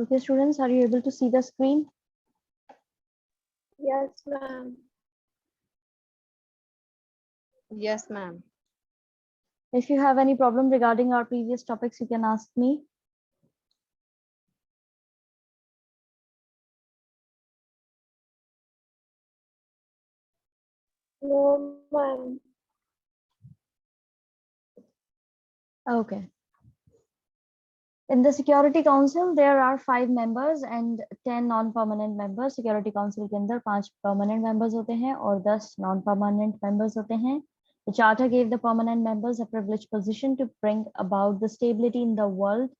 Okay, students, are you able to see the screen? Yes, ma'am. Yes, ma'am. If you have any problem regarding our previous topics, you can ask me. No, ma'am. Okay. In the Security Council, there are 5 members and 10 non-permanent members. Security Council के अंदर 5 permanent members होते हैं और 10 non-permanent members होते हैं. The Charter gave the permanent members a privileged position to bring about the stability in the world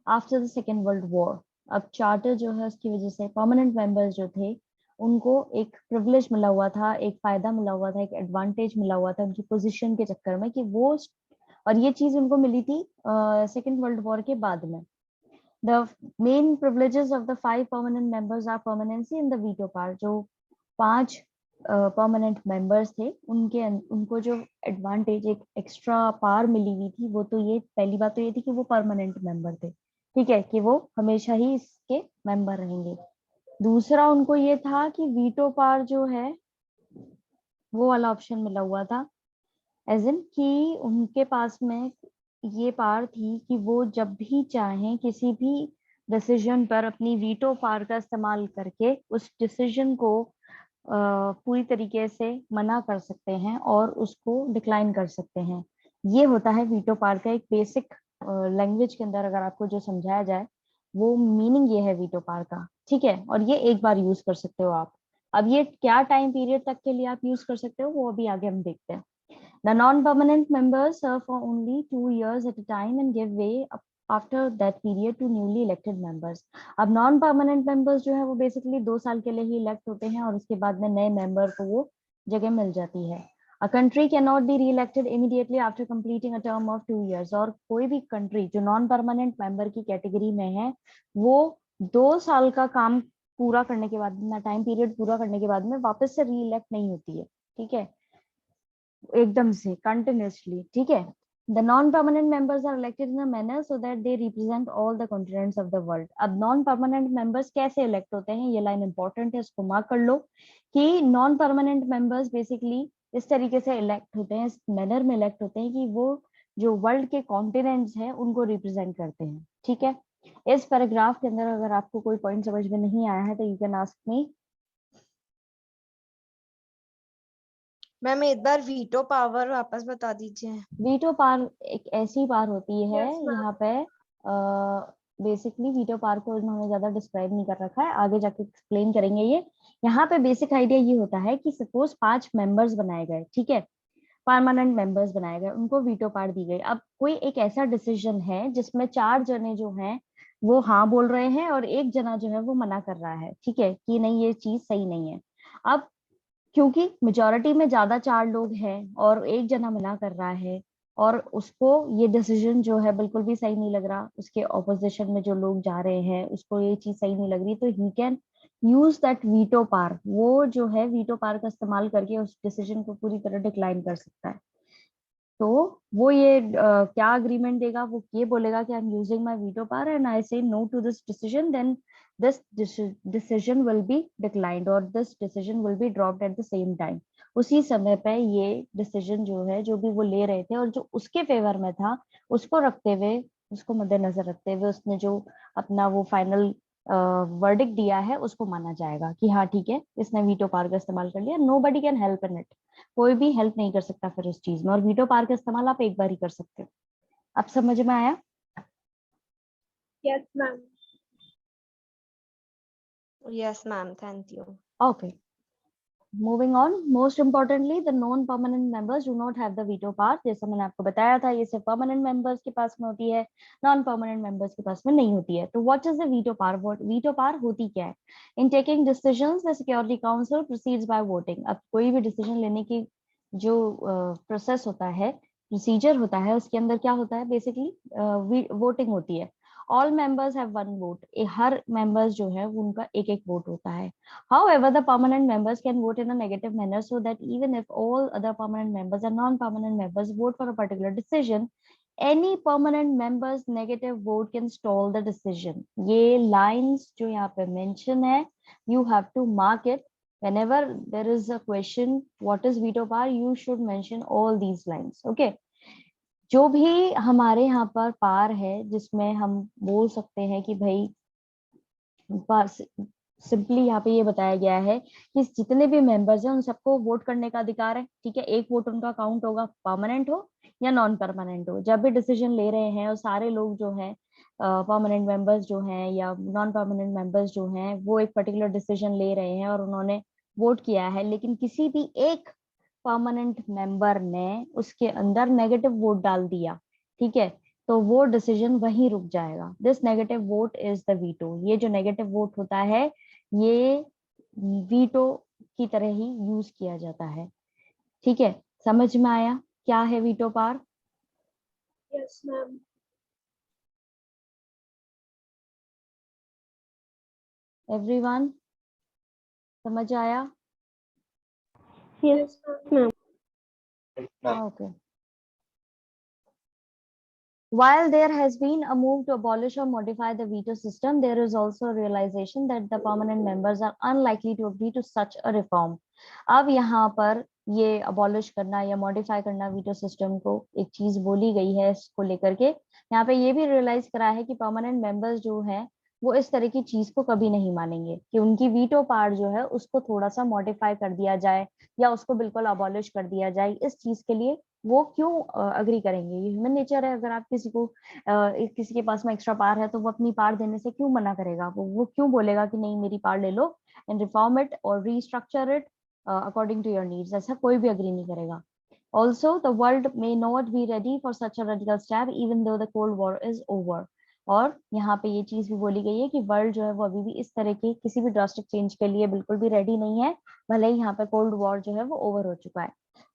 after the Second World War. अब Charter जो है उसकी वजह से permanent members जो थे उनको एक privilege मिला हुआ था, एक फायदा मिला हुआ था, एक advantage मिला हुआ था उनकी position के चक्कर में कि वो, और ये चीज उनको मिली थी सेकेंड वर्ल्ड वॉर के बाद में. The main privileges of the 5 permanent members are permanency and the veto power. जो 5 permanent members थे उनको जो एडवांटेज एक एक्स्ट्रा पावर मिली हुई थी वो तो ये पहली बात तो ये थी कि वो परमानेंट मेंबर थे, ठीक है, कि वो हमेशा ही इसके मेंबर रहेंगे. दूसरा उनको ये था कि वीटो पावर जो है वो वाला ऑप्शन मिला हुआ था, एज इन कि उनके पास में ये पावर थी कि वो जब भी चाहें किसी भी डिसीजन पर अपनी वीटो पावर का इस्तेमाल करके उस डिसीजन को पूरी तरीके से मना कर सकते हैं और उसको डिक्लाइन कर सकते हैं. ये होता है वीटो पावर का एक बेसिक लैंग्वेज के अंदर अगर आपको जो समझाया जाए वो मीनिंग ये है वीटो पावर का, ठीक है. और ये एक बार यूज कर सकते हो आप. अब ये क्या टाइम पीरियड तक के लिए आप यूज कर सकते हो वो अभी आगे हम देखते हैं. The non-permanent members serve for only 2 years at a time and give way after that period to newly elected members. अब non-permanent members जो है वो basically 2 साल के लिए ही elect होते हैं और उसके बाद में नए member को वो जगह मिल जाती है. A country cannot be re-elected immediately after completing a term of 2 years. और कोई भी country जो non-permanent member की category में है वो 2 साल का काम पूरा करने के बाद, ना टाइम पीरियड पूरा करने के बाद में वापस से री-इलेक्ट नहीं होती है, ठीक है, एकदम से कंटिन्यूअसली, ठीक है. The non-permanent members are elected in a manner so that they represent all the continents of the world. अब non-permanent members कैसे elect होते हैं, ये लाइन important है, इसको मार्क कर लो कि non-permanent members basically इस तरीके से elect होते हैं, इस manner में elect होते हैं कि वो जो वर्ल्ड के कॉन्टिनेंट्स हैं उनको रिप्रेजेंट करते हैं, ठीक है. इस पैराग्राफ के अंदर अगर आपको कोई पॉइंट समझ में नहीं आया है तो you can ask me. Ma'am एक बार वीटो पावर वापस बता दीजिए. वीटो पावर एक ऐसी पावर होती है, Yes, ma'am. यहाँ पे बेसिकली वीटो पावर को इन्होंने ज्यादा डिस्क्राइब नहीं कर रखा है, आगे जाके एक्सप्लेन करेंगे ये. यहाँ पे बेसिक आइडिया ये होता है कि सपोज 5 मेंबर्स बनाए गए, ठीक है, परमानेंट मेंबर्स बनाए गए, उनको वीटो पावर दी गई. अब कोई एक ऐसा डिसीजन है जिसमें 4 जने जो हैं वो हाँ बोल रहे हैं और एक जना जो है वो मना कर रहा है, ठीक है, कि नहीं ये चीज सही नहीं है. अब क्योंकि मेजोरिटी में ज्यादा 4 लोग हैं और एक जना मना कर रहा है और उसको ये डिसीजन जो है बिल्कुल भी सही नहीं लग रहा, उसके ऑपोजिशन में जो लोग जा रहे हैं उसको ये चीज सही नहीं लग रही, तो he can use that veto power. वो जो है वीटो पावर का इस्तेमाल करके उस डिसीजन को पूरी तरह डिक्लाइन कर सकता है. तो वो ये क्या अग्रीमेंट देगा, वो ये बोलेगा कि I am using my veto power and I say no to this decision, then this decision will be declined or this decision will be dropped at the same time. उसी समय पे ये डिसीजन जो है जो भी वो ले रहे थे और जो उसके फेवर में था उसको रखते हुए, उसको मद्देनजर रखते हुए उसने जो अपना वो फाइनल वर्डिक्ट दिया है उसको माना जाएगा कि हाँ ठीक है इसने वीटो पावर का इस्तेमाल कर लिया. Nobody can help in it. कोई भी हेल्प नहीं कर सकता फिर उस चीज में, और वीटो पावर का इस्तेमाल आप एक बार ही कर सकते हो. अब समझ में आया? Yes, ma'am. Yes, ma'am. Thank you. Okay. Moving on, most importantly, the non-permanent members do not have the veto power. जैसा मैंने आपको बताया था ये सिर्फ permanent members के पास में होती है, non-permanent members के पास में नहीं होती है. तो what is the veto power? What veto power होती क्या है? In taking decisions, the Security Council proceeds by voting. अब कोई भी decision लेने की जो process होता है, procedure होता है, उसके अंदर क्या होता है? Basically voting होती है. All members have one vote. Her members जो है उनका एक एक वोट होता है. However, the permanent members can vote in a negative manner so that even if all other permanent members and non-permanent members vote for a particular decision, any permanent member's negative vote can stall the decision. ये lines जो यहाँ पे mention है, you have to mark it. Whenever there is a question, what is veto power, you should mention all these lines. Okay. जो भी हमारे यहाँ पर पार है जिसमें हम बोल सकते हैं कि भाई सिंपली यहाँ पे ये बताया गया है कि जितने भी मेंबर्स हैं उन सबको वोट करने का अधिकार है, ठीक है। एक वोट उनका काउंट होगा, परमानेंट हो या नॉन परमानेंट हो। जब भी डिसीजन ले रहे हैं और सारे लोग जो हैं परमानेंट मेंबर्स जो हैं या नॉन परमानेंट मेंबर्स जो हैं वो एक पर्टिकुलर डिसीजन ले रहे हैं और उन्होंने वोट किया है, लेकिन किसी भी एक परमानेंट मेंबर ने उसके अंदर नेगेटिव वोट डाल दिया, ठीक है, तो वो डिसीजन वहीं रुक जाएगा। This negative vote is the veto. ये जो नेगेटिव वोट होता है ये वीटो की तरह ही यूज किया जाता है, ठीक है। समझ में आया क्या है veto power? Yes, ma'am. Everyone समझ आया? Yes, ma'am. Okay. While there has been a move to abolish or modify the veto system, there is also a realization that the permanent members are unlikely to agree to such a reform. अब यहाँ पर ये abolish करना या modify करना veto system को एक चीज बोली गई है, इसको लेकर के यहाँ पे ये भी realize करा है कि permanent members जो है वो इस तरह की चीज को कभी नहीं मानेंगे कि उनकी वीटो पावर जो है उसको थोड़ा सा मॉडिफाई कर दिया जाए या उसको बिल्कुल अबॉलिश कर दिया जाए। इस चीज के लिए वो क्यों अग्री करेंगे? ये ह्यूमन नेचर है। अगर आप किसी को किसी के पास में एक्स्ट्रा पावर है तो वो अपनी पावर देने से क्यों मना करेगा? वो क्यों बोलेगा कि नहीं मेरी पावर ले लो एंड रिफॉर्म इट और restructure it according to your needs? ऐसा कोई भी अग्री नहीं करेगा। Also, the world may not be ready for such a radical step even though the Cold War is over. और यहाँ पे ये चीज भी बोली गई है कि वर्ल्ड जो है वो अभी भी इस तरह के किसी भी ड्रास्टिक चेंज के लिए बिल्कुल भी रेडी नहीं है, भले ही यहाँ पे कोल्ड वॉर जो है वो ओवर हो चुका है।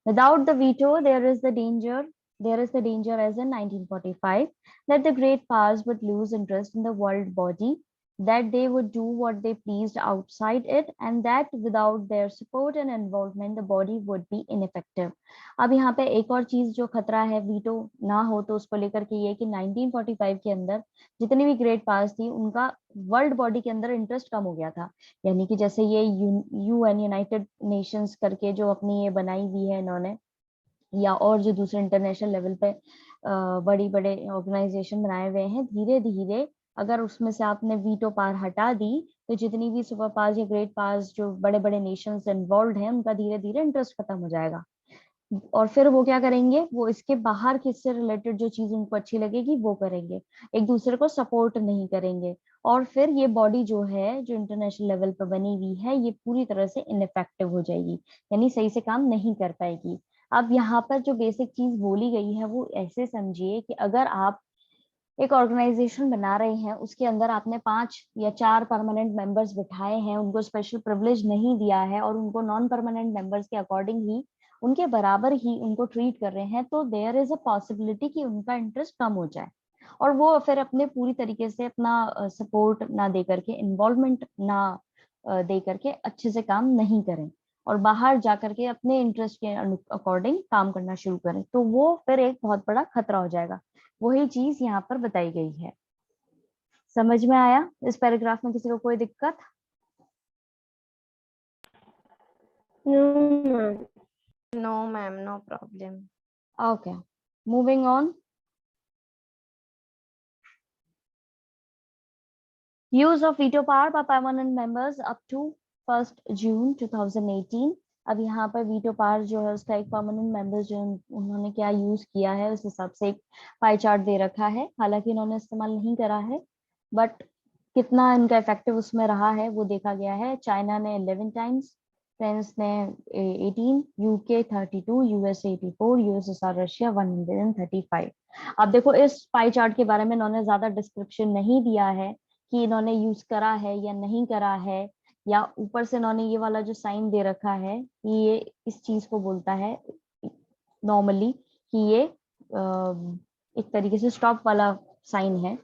Without the veto, there is the danger as in 1945 that the great powers would lose interest in the world body, that they would do what they pleased outside it, and that without their support and involvement, the body would be ineffective. अब यहाँ पे एक और चीज जो खतरा है veto ना हो तो उसको लेकर के ये कि 1945 के अंदर जितनी भी ग्रेट पावर्स थी उनका वर्ल्ड बॉडी के अंदर इंटरेस्ट कम हो गया था। यानी कि जैसे ये यूएन यूनाइटेड नेशंस करके जो अपनी ये बनाई हुई है इन्होंने, या और जो दूसरे इंटरनेशनल लेवल पे बड़ी बड़े ऑर्गेनाइजेशन बनाए हुए हैं, धीरे धीरे अगर उसमें से आपने वीटो पावर हटा दी तो जितनी भी सुपर पावर्स या ग्रेट पावर्स जो बड़े बड़े नेशंस इन्वॉल्व हैं उनका धीरे धीरे इंटरेस्ट खत्म हो जाएगा और फिर वो क्या करेंगे, वो इसके बाहर किससे रिलेटेड जो चीज उनको अच्छी लगेगी वो करेंगे, एक दूसरे को सपोर्ट नहीं करेंगे और फिर ये बॉडी जो है जो इंटरनेशनल लेवल पर बनी हुई है ये पूरी तरह से इनइफेक्टिव हो जाएगी, यानी सही से काम नहीं कर पाएगी। अब यहाँ पर जो बेसिक चीज बोली गई है वो ऐसे समझिए कि अगर आप एक ऑर्गेनाइजेशन बना रहे हैं उसके अंदर आपने 5 या 4 परमानेंट मेंबर्स बिठाए हैं, उनको स्पेशल प्रिविलेज नहीं दिया है और उनको नॉन परमानेंट मेंबर्स के अकॉर्डिंग ही उनके बराबर ही उनको ट्रीट कर रहे हैं, तो देयर इज अ पॉसिबिलिटी कि उनका इंटरेस्ट कम हो जाए और वो फिर अपने पूरी तरीके से अपना सपोर्ट ना दे करके, इन्वॉल्वमेंट ना दे करके अच्छे से काम नहीं करें और बाहर जा करके अपने इंटरेस्ट के अकॉर्डिंग काम करना शुरू करें, तो वो फिर एक बहुत बड़ा खतरा हो जाएगा। वही चीज यहाँ पर बताई गई है। समझ में आया? इस पैराग्राफ में किसी को कोई दिक्कत? No, ma'am. No, ma'am, no problem. Okay, moving on. Use of veto power by permanent members up to 1st June 2018. अब यहाँ पर वीटो पावर जो है उसका एक परमानेंट मेंबर जो उन्होंने क्या यूज किया है उस हिसाब से एक पाई चार्ट दे रखा है, हालांकि इन्होंने इस्तेमाल नहीं करा है बट कितना इनका इफेक्टिव उसमें रहा है वो देखा गया है। चाइना ने 11 टाइम्स, फ्रांस ने 18, यूके 32, यूएसए 84, यूएसएसआर रशिया 135। अब देखो इस पाई चार्ट के बारे में इन्होंने ज्यादा डिस्क्रिप्शन नहीं दिया है कि इन्होंने यूज करा है या नहीं करा है, या ऊपर से इन्होंने ये वाला जो साइन दे रखा है कि ये इस चीज को बोलता है नॉर्मली कि ये एक तरीके से स्टॉप वाला साइन है,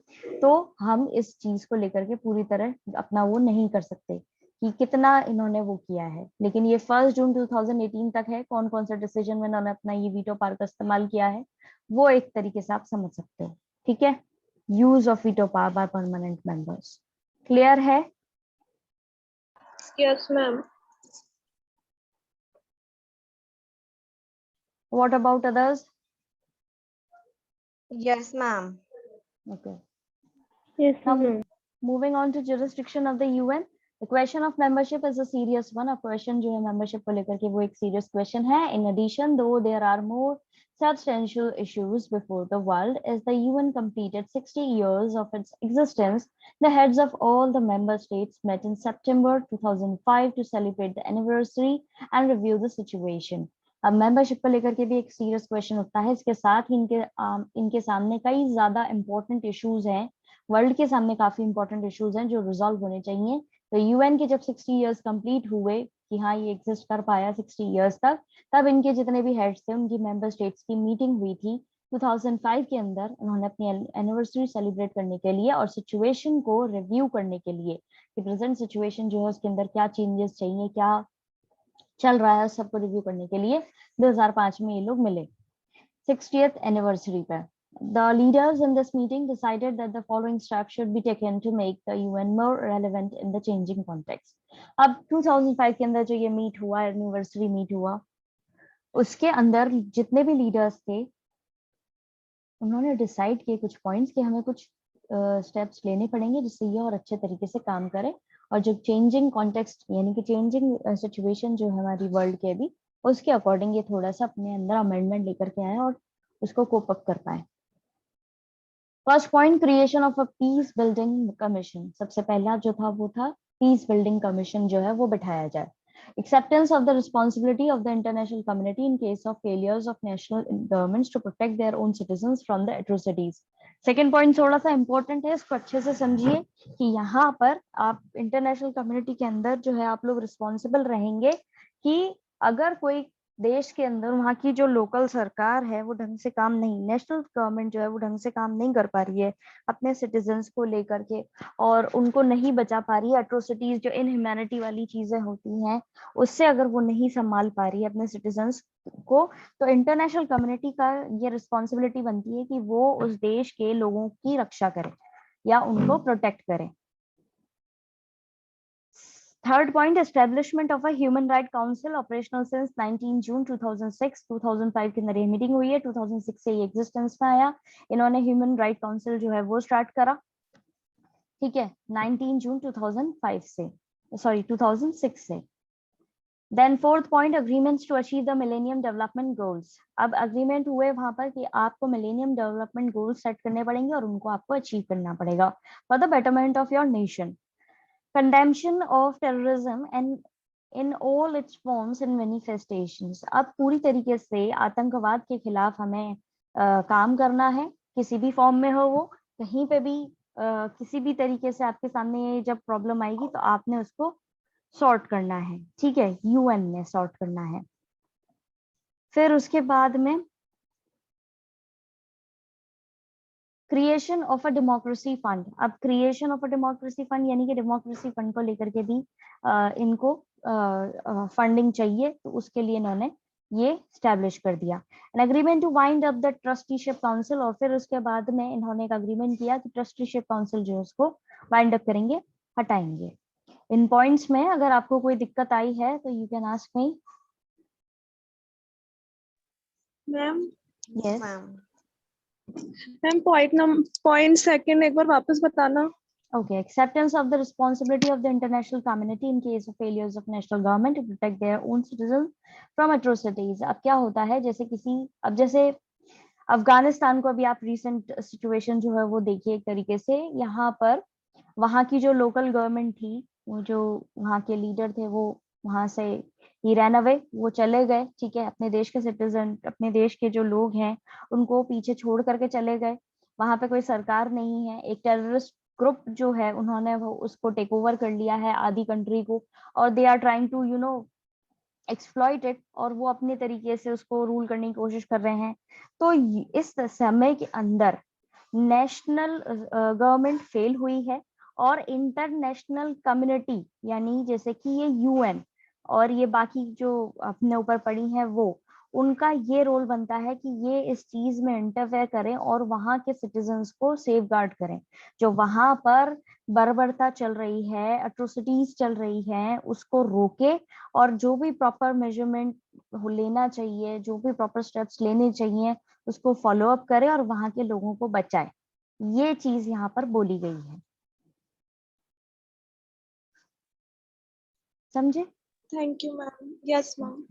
तो हम इस चीज को लेकर के पूरी तरह अपना वो नहीं कर सकते कि कितना इन्होंने वो किया है, लेकिन ये 1 जून 2018 तक है। कौन कौन सा डिसीजन में इन्होंने अपना ये वीटो पावर का इस्तेमाल किया है वो एक तरीके से आप समझ सकते हो। ठीक है, use of veto power bye permanent members. Clear है? Yes, ma'am. What about others? Yes, ma'am. Okay. Yes, Now, ma'am. moving on to jurisdiction of the UN. The question of membership is a serious one. A question जो है membership को लेकर के वो एक serious question है. In addition, though there are more substantial issues before the world, as the UN completed 60 years of its existence, the heads of all the member states met in September 2005 to celebrate the anniversary and review the situation. अब membership को लेकर के भी एक serious question उठता है। इसके साथ ही इनके सामने कई ज्यादा इंपॉर्टेंट इश्यूज हैं, वर्ल्ड के सामने काफी इंपॉर्टेंट इश्यूज हैं जो रिजॉल्व होने चाहिए। तो यूएन के जब 60 इयर्स कंप्लीट हुए कि हाँ ये एग्जिस्ट कर पाया 60 इयर्स तक, तब इनके जितने भी हेड्स थे उनकी मेंबर स्टेट्स की मीटिंग हुई थी 2005 के अंदर। उन्होंने अपनी एनिवर्सरी सेलिब्रेट करने के लिए और सिचुएशन को रिव्यू करने के लिए कि प्रेजेंट सिचुएशन जो है उसके अंदर क्या चेंजेस चाहिए, क्या चल रहा है, सबको रिव्यू करने के लिए 2005 में ये लोग मिले 60th एनिवर्सरी पर। The leaders in this meeting decided that the following steps should be taken to make the UN more relevant in the changing context. अब 2005 के अंदर जो ये मीट हुआ, एनिवर्सरी मीट हुआ, उसके अंदर जितने भी लीडर्स थे उन्होंने डिसाइड किए कुछ पॉइंट्स कि हमें कुछ स्टेप्स लेने पड़ेंगे जिससे ये और अच्छे तरीके से काम करे और जो चेंजिंग कॉन्टेक्स्ट यानी कि चेंजिंग सिचुएशन जो है हमारी वर्ल्ड के अभी, उसके अकॉर्डिंग ये थोड़ा सा अपने अंदर अमेंडमेंट लेकर के आए और उसको कोप अप कर पाए। First point, creation of a piece building commission. सबसे पहला जो था वो था पीस बिल्डिंग कमीशन जो है वो बिठाया जाए। Acceptance of the responsibility of the international community in case of failures of national governments to protect their own citizens from the atrocities. Second point थोड़ा सा इंपॉर्टेंट है, इसको अच्छे से समझिए कि यहाँ पर आप इंटरनेशनल कम्युनिटी के अंदर जो है आप लोग रिस्पॉन्सिबल रहेंगे कि अगर कोई देश के अंदर वहाँ की जो लोकल सरकार है वो ढंग से काम नहीं, नेशनल गवर्नमेंट जो है वो ढंग से काम नहीं कर पा रही है अपने सिटीजन्स को लेकर के और उनको नहीं बचा पा रही है, एट्रोसिटीज जो इनह्यूमैनिटी वाली चीजें होती हैं उससे अगर वो नहीं संभाल पा रही है अपने सिटीजन्स को, तो इंटरनेशनल कम्युनिटी का ये रिस्पॉन्सिबिलिटी बनती है कि वो उस देश के लोगों की रक्षा करे या उनको प्रोटेक्ट करे। Third point, establishment of a human right council operational since 19 जून 2006। 2005 के अंदर ये मीटिंग हुई है, 2006 से ये एग्जिस्टेंस में आया। इन्होंने ह्यूमन राइट काउंसिल जो है वो स्टार्ट करा, ठीक है, 19 जून 2005 से, सॉरी 2006 से। Then fourth point, agreements to achieve the millennium development goals. अब अग्रीमेंट हुए वहां पर कि आपको मिलेनियम डेवलपमेंट गोल्स सेट करने पड़ेंगे और उनको आपको अचीव करना पड़ेगा for the betterment of your nation. Condemnation of terrorism and in all its forms and manifestations। अब पूरी तरीके से आतंकवाद के खिलाफ हमें काम करना है, किसी भी फॉर्म में हो वो, कहीं पे भी किसी भी तरीके से आपके सामने जब प्रॉब्लम आएगी तो आपने उसको सॉर्ट करना है, ठीक है, यूएन ने सॉर्ट करना है। फिर उसके बाद में creation of a democracy fund. अब creation of a democracy fund यानी कि डेमोक्रेसी फंड को लेकर के भी इनको फंडिंग चाहिए, तो उसके लिए इन्होंने ये स्टैब्लिश कर दिया। An agreement to wind up the trusteeship council, और फिर उसके बाद में इन्होंने एक अग्रीमेंट किया कि ट्रस्टीशिप काउंसिल जो है उसको वाइंड अप करेंगे, हटाएंगे। इन पॉइंट्स में अगर आपको कोई दिक्कत आई है तो you can ask me. Ma'am yes ma'am point second एक बार वापस बताना। Okay, acceptance of the responsibility of the international community in case of failures of national government to protect their own citizens from atrocities। अब क्या होता है, जैसे अब जैसे अफगानिस्तान को अभी आप रिसेंट सिचुएशन जो है वो देखिए, एक तरीके से यहाँ पर वहाँ की जो लोकल गवर्नमेंट थी, वो जो वहाँ के लीडर थे वो वहां से ही रन अवे, वो चले गए, ठीक है, अपने देश के सिटीजन, अपने देश के जो लोग हैं उनको पीछे छोड़ करके चले गए। वहां पे कोई सरकार नहीं है, एक टेररिस्ट ग्रुप जो है उन्होंने वो उसको टेक ओवर कर लिया है आधी कंट्री को, और they are trying to exploit it, और वो अपने तरीके से उसको रूल करने की कोशिश कर रहे हैं। तो इस समय के अंदर नेशनल गवर्नमेंट फेल हुई है और इंटरनेशनल कम्युनिटी यानी जैसे कि ये यूएन और ये बाकी जो अपने ऊपर पड़ी है वो, उनका ये रोल बनता है कि ये इस चीज में इंटरफेयर करें और वहां के सिटीजन्स को सेफ गार्ड करें। जो वहां पर बर्बरता चल रही है, अट्रोसिटीज चल रही है, उसको रोके और जो भी प्रॉपर मेजरमेंट लेना चाहिए, जो भी प्रॉपर स्टेप्स लेने चाहिए, उसको फॉलो अप करे और वहां के लोगों को बचाए। ये चीज यहाँ पर बोली गई है, समझे? Thank you ma'am. Yes ma'am.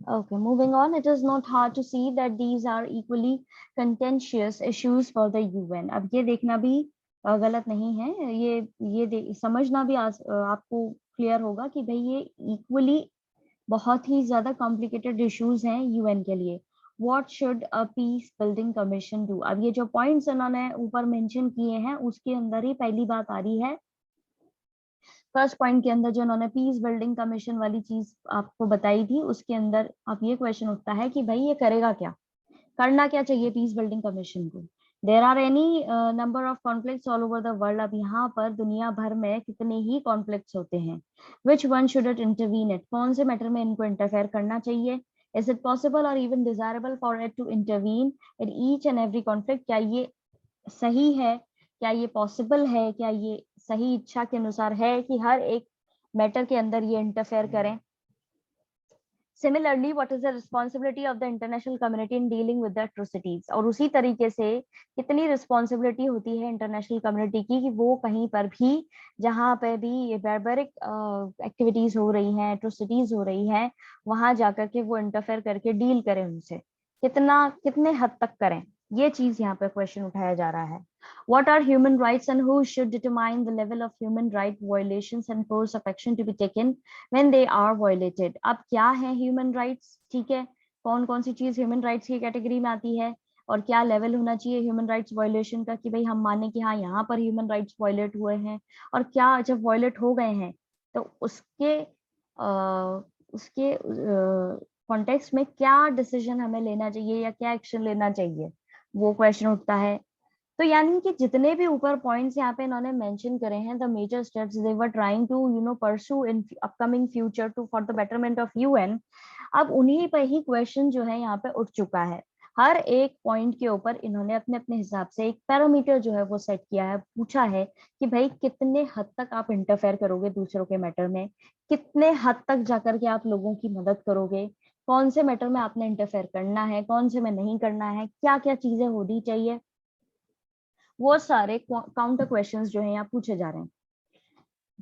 Okay, moving on. It is not hard to see that these are equally contentious issues for the UN. अब ये देखना भी गलत नहीं है, ये समझना भी आपको क्लियर होगा कि भाई ये इक्वली बहुत ही ज्यादा कॉम्प्लिकेटेड इश्यूज हैं यूएन के लिए। What should a peace building commission do? अब ये जो पॉइंट्स इन्होंने ऊपर मेंशन किए हैं उसके अंदर ही पहली बात आ रही है। फर्स्ट पॉइंट के अंदर जो उन्होंने पीस बिल्डिंग कमीशन वाली चीज आपको बताई थी, उसके अंदर अब ये क्वेश्चन उठता है कि भाई ये करेगा क्या, करना क्या चाहिए पीस बिल्डिंग कमीशन को। There are any number of conflicts all over the world. अब यहाँ पर दुनिया भर में कितने ही कॉन्फ्लिक्ट्स होते हैं। Which one should it intervene it, कौन से मैटर में इनको इंटरफेयर करना चाहिए। इज इट पॉसिबल और even desirable for it to intervene in each and every conflict, क्या ये सही है, क्या ये पॉसिबल है, क्या ये सही इच्छा के अनुसार है कि हर एक मैटर के अंदर ये इंटरफेयर करें। Similarly what is the responsibility of the international community in dealing with the atrocities, और उसी तरीके से कितनी रिस्पॉन्सिबिलिटी होती है इंटरनेशनल कम्युनिटी की कि वो कहीं पर भी जहां पे भी ये बारबरिक एक्टिविटीज हो रही हैं, एट्रोसिटीज हो रही हैं, वहां जाकर के वो इंटरफेयर करके डील करें उनसे, कितने हद तक करें। ये चीज यहाँ पे क्वेश्चन उठाया जा रहा है। What are human rights and who should determine the level of human right violations and course of action to be taken when they are violated? अब क्या है ह्यूमन राइट्स, ठीक है, कौन कौन सी चीज ह्यूमन राइट्स की कैटेगरी में आती है और क्या लेवल होना चाहिए ह्यूमन राइट्स वायलेशन का कि भाई हम माने कि हाँ यहाँ पर ह्यूमन राइट्स वायलेट हुए हैं, और क्या जब वायलेट हो गए हैं तो उसके कॉन्टेक्स्ट में क्या डिसीजन हमें लेना चाहिए या क्या एक्शन लेना चाहिए, वो क्वेश्चन उठता है। तो यानी कि जितने भी ऊपर पॉइंट्स यहाँ पे इन्होंने मेंशन करे हैं, the major steps they were trying to pursue in upcoming future to for the betterment of UN, अब उन्हीं पे ही क्वेश्चन जो है यहाँ पे उठ चुका है। हर एक पॉइंट के ऊपर इन्होंने अपने अपने हिसाब से एक पैरामीटर जो है वो सेट किया है, पूछा है कि भाई कितने हद तक आप इंटरफेयर करोगे दूसरों के मैटर में, कितने हद तक जाकर के आप लोगों की मदद करोगे, कौन से मैटर में आपने इंटरफेयर करना है, कौन से में नहीं करना है, क्या क्या चीजें होनी चाहिए, वो सारे काउंटर क्वेश्चंस जो हैं यहाँ पूछे जा रहे हैं।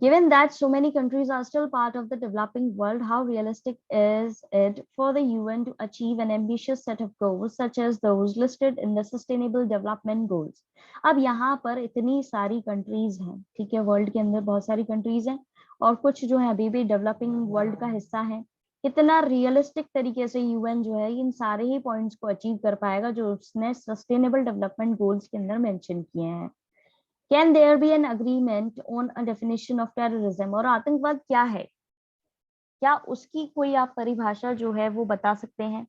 Given that so many countries are still part of the developing world, how realistic is it for the UN to achieve an ambitious set of goals such as those listed in the Sustainable Development Goals? अब यहाँ पर इतनी सारी countries हैं, ठीक है, world के अंदर बहुत सारी कंट्रीज हैं और कुछ जो है अभी भी डेवलपिंग वर्ल्ड का हिस्सा है। कितना रियलिस्टिक तरीके से यूएन जो है इन सारे ही पॉइंट्स को अचीव कर पाएगा जो उसने सस्टेनेबल डेवलपमेंट गोल्स के अंदर मेंशन किए हैं। Can there be an agreement on a definition of terrorism, और आतंकवाद क्या है, क्या उसकी कोई आप परिभाषा जो है वो बता सकते हैं,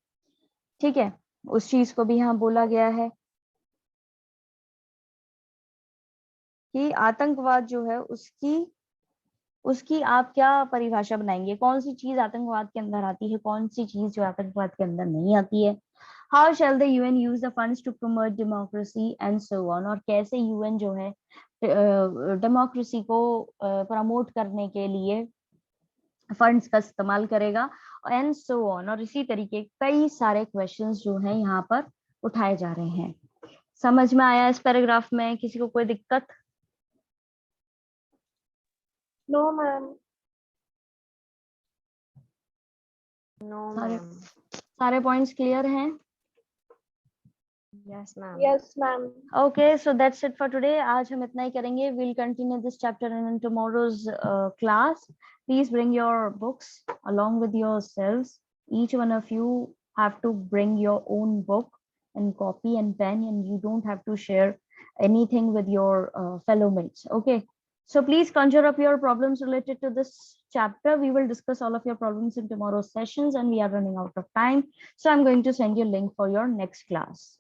ठीक है, उस चीज को भी यहाँ बोला गया है कि आतंकवाद जो है उसकी आप क्या परिभाषा बनाएंगे, कौन सी चीज आतंकवाद के अंदर आती है, कौन सी चीज जो आतंकवाद के अंदर नहीं आती है। How shall the UN use the funds to promote democracy and so on, और कैसे यूएन जो है डेमोक्रेसी को प्रमोट करने के लिए फंड्स का इस्तेमाल करेगा एंड सो ऑन, और इसी तरीके कई सारे क्वेश्चंस जो हैं यहाँ पर उठाए जा रहे हैं। समझ में आया इस पैराग्राफ में, किसी को कोई दिक्कत? No ma'am. नो सारे मैम। सारे पॉइंट्स क्लियर हैं? Yes ma'am. Yes ma'am. Okay, so that's it for today. आज हम इतना ही करेंगे. We'll continue this chapter in tomorrow's class. Please bring your books along with yourselves. Each one of you have to bring your own book and copy and pen, and you don't have to share anything with your fellow mates. Okay. So please conjure up your problems related to this chapter. We will discuss all of your problems in tomorrow's sessions, and we are running out of time. So I'm going to send you a link for your next class.